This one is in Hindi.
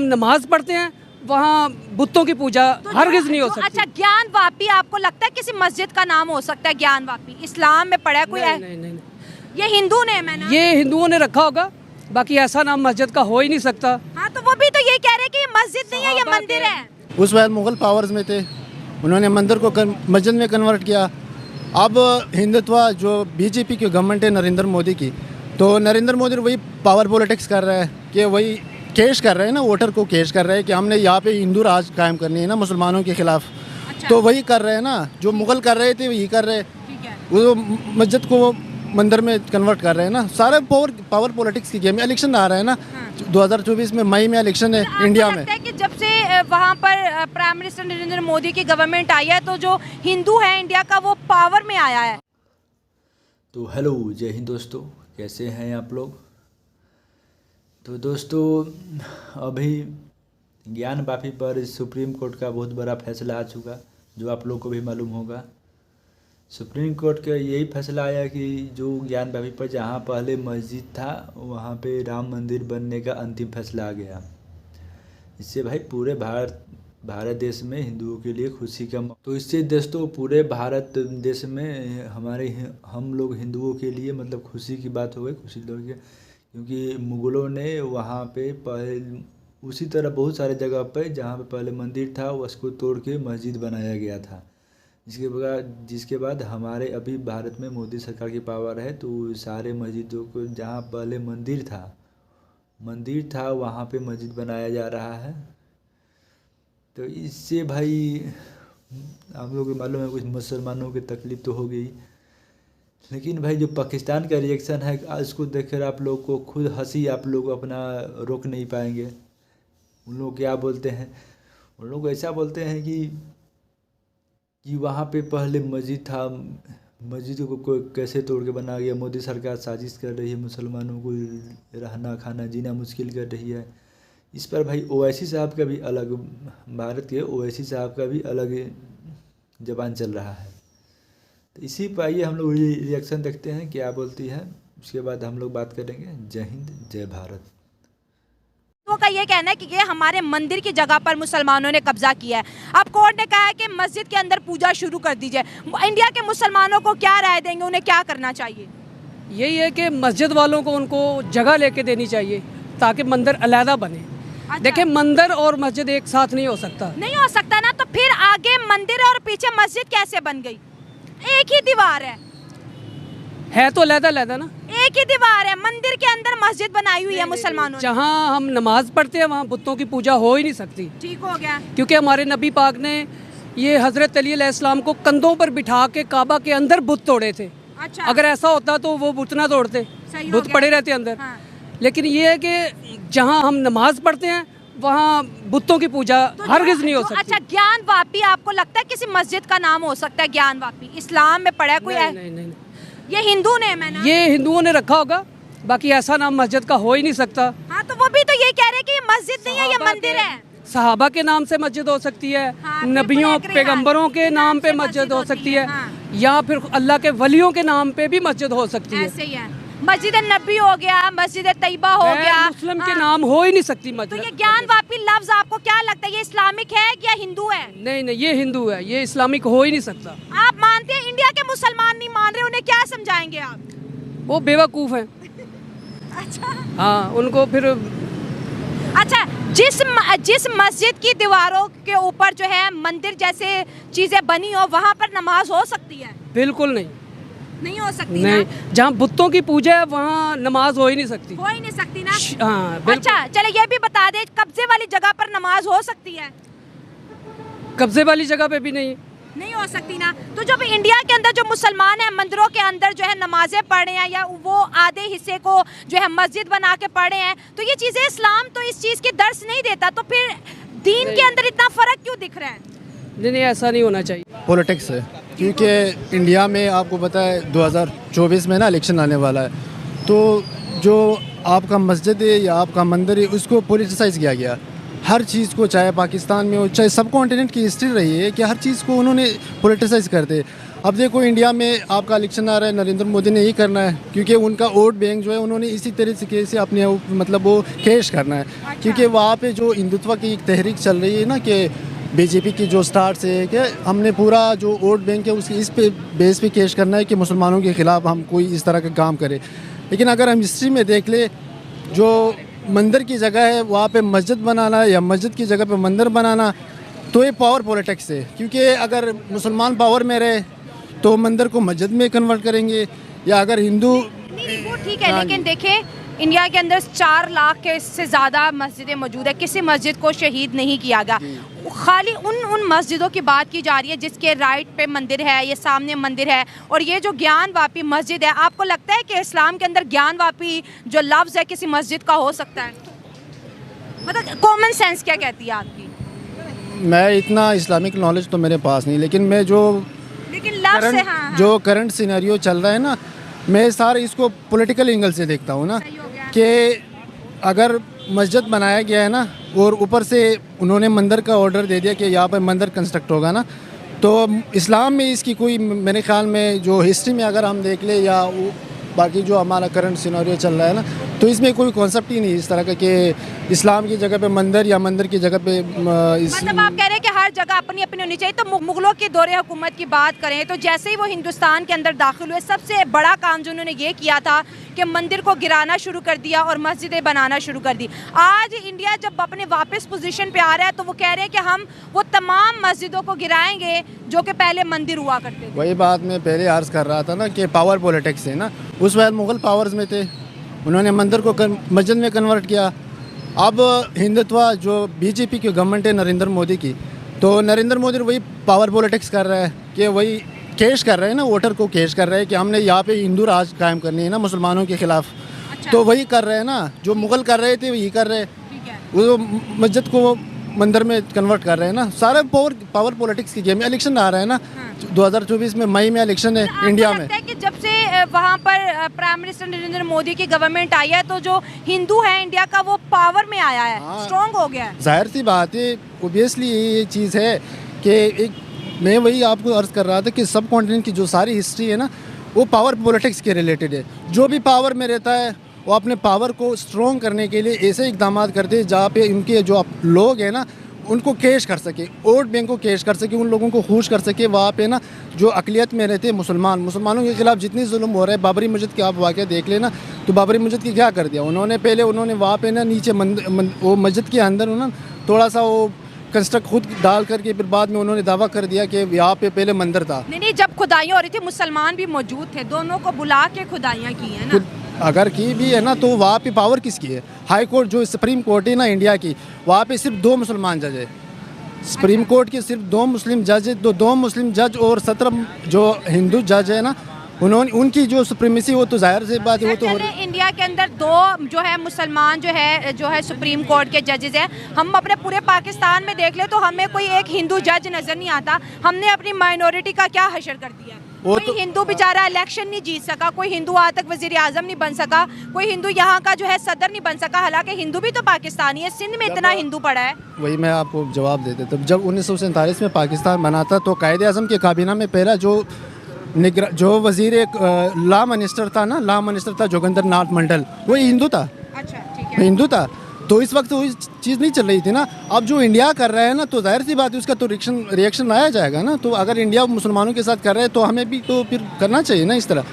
नमाज पढ़ते हैं वहाँ बुतों की पूजा हरगिज नहीं हो सकती। अच्छा, ज्ञान वापी आपको लगता है किसी मस्जिद का नाम हो सकता है? ज्ञान वापी इस्लाम में पढ़ा है कोई? नहीं, नहीं, नहीं, ये हिंदू नेम है ना? ये हिंदुओं ने रखा होगा, बाकी ऐसा नाम मस्जिद का हो ही नहीं सकता। हाँ, तो वो भी तो यही कह रहे हैं कि ये मस्जिद नहीं है, ये मंदिर है। उस वक्त मुगल पावर्स में थे, उन्होंने मंदिर को मस्जिद में कन्वर्ट किया। अब हिंदुत्व जो बीजेपी की गवर्नमेंट है नरेंद्र मोदी की, तो नरेंद्र मोदी वही पावर पॉलिटिक्स कर रहा है कि वही केश कर रहे हैं ना, वोटर को केश कर रहे हैं कि हमने यहाँ पे हिंदू राज कायम करनी है ना मुसलमानों के खिलाफ। अच्छा। तो वही कर रहे हैं ना, जो मुगल कर रहे थे वही कर रहे हैं। ठीक है। वो मस्जिद को मंदिर में कन्वर्ट कर रहे हैं ना। सारे पावर पॉलिटिक्स की गेम। इलेक्शन आ रहा है ना, 2024 में मई में इलेक्शन है इंडिया में। लगता है कि जब से वहाँ पर प्राइम मिनिस्टर नरेंद्र मोदी की गवर्नमेंट आई है, तो जो हिंदू है इंडिया का वो पावर में आया है। तो हेलो, जय हिंद दोस्तों, कैसे हैं आप लोग? तो दोस्तों, अभी ज्ञान वापी पर सुप्रीम कोर्ट का बहुत बड़ा फैसला आ चुका, जो आप लोग को भी मालूम होगा। सुप्रीम कोर्ट का यही फैसला आया कि जो ज्ञान वापी पर जहाँ पहले मस्जिद था वहाँ पे राम मंदिर बनने का अंतिम फैसला आ गया। इससे भाई पूरे भारत देश में हिंदुओं के लिए खुशी का तो इससे दोस्तों पूरे भारत देश में हम लोग हिंदुओं के लिए मतलब खुशी की बात हो गई, खुशी लोग, क्योंकि मुग़लों ने वहाँ पे पहले उसी तरह बहुत सारे जगह पे जहाँ पे पहले मंदिर था उसको तोड़ के मस्जिद बनाया गया था। जिसके बाद हमारे अभी भारत में मोदी सरकार की पावर है, तो सारे मस्जिदों को जहाँ पहले मंदिर था वहाँ पे मस्जिद बनाया जा रहा है। तो इससे भाई हम लोग को मालूम है कुछ मुसलमानों की तकलीफ़ तो हो गई, लेकिन भाई जो पाकिस्तान का रिएक्शन है उसको देखकर आप लोग को खुद हंसी आप लोग अपना रोक नहीं पाएंगे। उन लोग क्या बोलते हैं, उन लोग ऐसा बोलते हैं कि वहाँ पे पहले मस्जिद था, मस्जिद को कोई कैसे तोड़ के बना गया। मोदी सरकार साजिश कर रही है, मुसलमानों को रहना खाना जीना मुश्किल कर रही है। इस पर भाई ओवैसी साहब का भी अलग, भारत के ओवैसी साहब का भी अलग जबान चल रहा है। तो इसी पर आइए हम लोग रिएक्शन देखते हैं क्या बोलती है, उसके बाद हम लोग बात करेंगे। जय हिंद, जय भारत। तो का ये कहना है कि ये हमारे मंदिर की जगह पर मुसलमानों ने कब्जा किया है। अब कोर्ट ने कहा है कि मस्जिद के अंदर पूजा शुरू कर दीजिए। इंडिया के मुसलमानों को क्या राय देंगे, उन्हें क्या करना चाहिए? यही है कि मस्जिद वालों को उनको जगह लेके देनी चाहिए ताकि मंदिर अलहदा बने। अच्छा। देखिए, मंदिर और मस्जिद एक साथ नहीं हो सकता। नहीं हो सकता ना, तो फिर आगे मंदिर और पीछे मस्जिद कैसे बन गई? एक ही दीवार है तो अलहदा ना, एक ही दीवार है। मंदिर के अंदर मस्जिद बनाई हुई है मुसलमानों ने। जहाँ हम नमाज पढ़ते हैं वहाँ बुतों की पूजा हो ही नहीं सकती। ठीक हो गया, क्योंकि हमारे नबी पाक ने ये हजरत अली अलैहिस्सलाम को कंधों पर बिठा के काबा के अंदर बुत तोड़े थे। अच्छा। अगर ऐसा होता तो वो बुत ना तोड़ते, बुत पड़े रहते अंदर। हाँ। लेकिन ये है कि जहाँ हम नमाज पढ़ते हैं वहाँ बुतों की पूजा हरगिज नहीं हो सकती। अच्छा, ज्ञान वापी आपको लगता है किसी मस्जिद का नाम हो सकता है? ज्ञान वापी इस्लाम में पढ़ा है कोई? नहीं, ये हिंदू नेम है ना? ये हिंदुओं ने रखा होगा, बाकी ऐसा नाम मस्जिद का हो ही नहीं सकता। हाँ, तो वो भी तो यही कह रहे हैं कि ये मस्जिद नहीं है, ये मंदिर है। सहाबा के नाम से मस्जिद हो सकती है, हाँ, नबियों पैगंबरों के नाम पे मस्जिद हो सकती है, या फिर अल्लाह के वलियों के नाम पे भी मस्जिद हो सकती है। ऐसे ही है। मस्जिद नबी हो गया, मस्जिद तैयबा हो गया, मुस्लिम के नाम हो ही नहीं सकती तो मस्जिद। ये ज्ञान वापी लफ्ज आपको क्या लगता है, ये इस्लामिक है या हिंदू है? नहीं, ये हिंदू है, ये इस्लामिक हो ही नहीं सकता। आप मानते हैं? इंडिया के मुसलमान नहीं मान रहे, उन्हें क्या समझाएंगे आप? वो बेवकूफ़ हैं। अच्छा। हाँ, उनको फिर अच्छा, जिस मस्जिद की दीवारों के ऊपर जो है मंदिर जैसे चीजें बनी हो, वहाँ पर नमाज हो सकती है? बिल्कुल नहीं हो सकती नहीं। ना? जहाँ बुतों की पूजा है वहाँ नमाज हो ही नहीं सकती। हो ही नहीं सकती ना? हाँ, बिल्कुल। अच्छा, चले ये भी बता दे, कब्जे वाली जगह पर नमाज हो सकती है? कब्जे वाली जगह पे भी नहीं हो सकती ना। तो जब इंडिया के अंदर जो मुसलमान हैं मंदिरों के अंदर जो है नमाजें पढ़ रहे हैं, या वो आधे हिस्से को जो है मस्जिद बना के पढ़ रहे हैं, तो ये चीजें इस्लाम तो इस चीज की दर्श नहीं देता, तो फिर दीन के अंदर इतना फर्क क्यों दिख रहा है? नहीं, ऐसा नहीं होना चाहिए। पॉलिटिक्स है, क्योंकि इंडिया में आपको पता है 2024 में ना इलेक्शन आने वाला है, तो जो आपका मस्जिद है या आपका मंदिर है उसको पॉलिटिसाइज किया गया। हर चीज़ को, चाहे पाकिस्तान में हो चाहे सब कॉन्टिनेंट की हिस्ट्री रही है कि हर चीज़ को उन्होंने पॉलिटिसाइज कर दे। अब देखो इंडिया में आपका इलेक्शन आ रहा है, नरेंद्र मोदी ने यही करना है क्योंकि उनका वोट बैंक जो है उन्होंने इसी तरीके से अपने मतलब वो कैश करना है। क्योंकि वहाँ पे जो हिंदुत्व की एक तहरीक चल रही है ना कि बीजेपी की जो स्टार्ट से है कि हमने पूरा जो वोट बैंक है उसकी इस पे बेस पे कैश करना है कि मुसलमानों के ख़िलाफ़ हम कोई इस तरह का काम करें। लेकिन अगर हम हिस्ट्री में देख ले, जो मंदिर की जगह है वहाँ पे मस्जिद बनाना या मस्जिद की जगह पे मंदिर बनाना, तो ये पावर पॉलिटिक्स है। क्योंकि अगर मुसलमान पावर में रहे तो मंदिर को मस्जिद में कन्वर्ट करेंगे, या अगर हिंदू नहीं वो ठीक है, लेकिन देखिए इंडिया के अंदर 4 लाख के से ज़्यादा मस्जिदें मौजूद है, किसी मस्जिद को शहीद नहीं किया गया। खाली उन मस्जिदों की बात की जा रही है जिसके राइट पे मंदिर है, ये सामने मंदिर है, और ये जो ज्ञानवापी मस्जिद है, आपको लगता है कि इस्लाम के अंदर ज्ञानवापी जो लफ्ज़ है किसी मस्जिद का हो सकता है? मतलब कॉमन सेंस क्या कहती है आपकी? मैं इतना इस्लामिक नॉलेज तो मेरे पास नहीं, लेकिन मैं जो लेकिन लफ्ज़ से हाँ, जो करंट सिनेरियो चल रहा है ना, मैं सारे इसको पॉलिटिकल एंगल से देखता हूँ ना कि अगर मस्जिद बनाया गया है ना और ऊपर से उन्होंने मंदिर का ऑर्डर दे दिया कि यहाँ पर मंदिर कंस्ट्रक्ट होगा ना, तो इस्लाम में इसकी कोई मेरे ख्याल में जो हिस्ट्री में अगर हम देख ले या बाकी जो हमारा करंट सिनेरियो चल रहा है ना, तो इसमें कोई कॉन्सेप्ट ही नहीं इस तरह का कि इस्लाम की जगह पे मंदिर या मंदिर की जगह पे मतलब आप कह रहे हैं कि हर जगह अपनी अपनी होनी चाहिए। तो मुगलों के दौरे हुकूमत की बात करें तो जैसे ही वो हिंदुस्तान के अंदर दाखिल हुए, सबसे बड़ा काम जो उन्होंने ये किया था कि मंदिर को गिराना शुरू कर दिया और मस्जिदें बनाना शुरू कर दी। आज इंडिया जब अपने वापस पोजीशन पे आ रहा है तो वो कह रहे हैं कि हम वो तमाम मस्जिदों को गिराएंगे जो कि पहले मंदिर हुआ करते थे। वही बात मैं पहले अर्ज कर रहा था ना कि पावर पॉलिटिक्स है ना, उस वक्त मुग़ल पावर्स में थे, उन्होंने मंदिर को मस्जिद में कन्वर्ट किया। अब हिंदुत्व जो बीजेपी की गवर्नमेंट है नरेंद्र मोदी की, तो नरेंद्र मोदी वही पावर पॉलिटिक्स कर रहा है कि वही कैश कर रहे हैं ना, वोटर को कैश कर रहे हैं कि हमने यहाँ पे हिंदू राज कायम करनी है ना मुसलमानों के खिलाफ। अच्छा। तो वही कर रहे हैं ना, जो मुग़ल कर रहे थे वही कर रहे हैं, वो मस्जिद को मंदिर में कन्वर्ट कर रहे हैं ना। सारे पावर पॉलिटिक्स की गेम। इलेक्शन आ रहा है ना, 2024 में मई में इलेक्शन है इंडिया में। लगता है कि जब से वहाँ पर प्राइम मिनिस्टर नरेंद्र मोदी की गवर्नमेंट आई है तो जो हिंदू है इंडिया का वो पावर में आया है, स्ट्रॉन्ग हो गया है। जाहिर सी बात है, ओबियसली ये चीज़ है कि एक मैं वही आपको अर्ज कर रहा था कि सब कॉन्टिनेंट की जो सारी हिस्ट्री है ना वो पावर पॉलिटिक्स के रिलेटेड है। जो भी पावर में रहता है वो अपने पावर को स्ट्रॉन्ग करने के लिए ऐसे इकदाम करते हैं जहाँ पे उनके जो लोग हैं ना उनको कैश कर सके, वोट बैंक को कैश कर सके, उन लोगों को खुश कर सके। वहाँ पे ना जो अकलियत में रहते हैं मुसलमानों के खिलाफ जितनी जुल्म हो रहा है, बाबरी मस्जिद के आप वाक़या देख लेना, तो बाबरी मस्जिद की क्या कर दिया उन्होंने, पहले उन्होंने वहाँ पे ना नीचे वो मस्जिद के अंदर उन्होंने थोड़ा सा वो कंस्ट्रक्ट खुद डाल करके फिर बाद में उन्होंने दावा कर दिया कि यहाँ पे पहले मंदिर था। नहीं, जब खुदाइयाँ हो रही थी मुसलमान भी मौजूद थे, दोनों को बुला के खुदाइयाँ की है ना। अगर की भी है ना तो वहाँ पे पावर किसकी है? हाई कोर्ट जो सुप्रीम कोर्ट है ना इंडिया की, वहाँ पे सिर्फ 2 मुसलमान जज है। सुप्रीम कोर्ट के सिर्फ 2 मुस्लिम जज है, 2 मुस्लिम जज और 17 जो हिंदू जज है ना, उन्होंने उनकी जो सुप्रीमेसी हो तो जाहिर सी बात है वो तो इंडिया के अंदर 2 जो है मुसलमान जो है सुप्रीम कोर्ट के जजेस हैं। हम अपने पूरे पाकिस्तान में देख ले तो हमें कोई एक हिंदू जज नजर नहीं आता। हमने अपनी माइनॉरिटी का क्या हशर कर दिया। कोई हिंदू बेचारा इलेक्शन नहीं जीत सका, कोई हिंदू आज तक वजीर आजम नहीं बन सका, कोई हिंदू यहाँ का जो है सदर नहीं बन सका। हालांकि हिंदू भी तो पाकिस्तानी है, सिंध में इतना हिंदू पड़ा है। वही मैं आपको जवाब देते तब जब 1947 में पाकिस्तान बना था तो कायदे आज़म के काबीना में पहला जो वजीर एक लॉ मिनिस्टर था जोगिंदर नाथ मंडल, वही हिंदू था। अच्छा, ठीक है, हिंदू था। तो इस वक्त वही चीज़ नहीं चल रही थी ना। अब जो इंडिया कर रहा है ना तो जाहिर सी बात है उसका तो रिएक्शन आया जाएगा ना। तो अगर इंडिया मुसलमानों के साथ कर रहा है तो हमें भी तो फिर करना चाहिए ना इस तरह।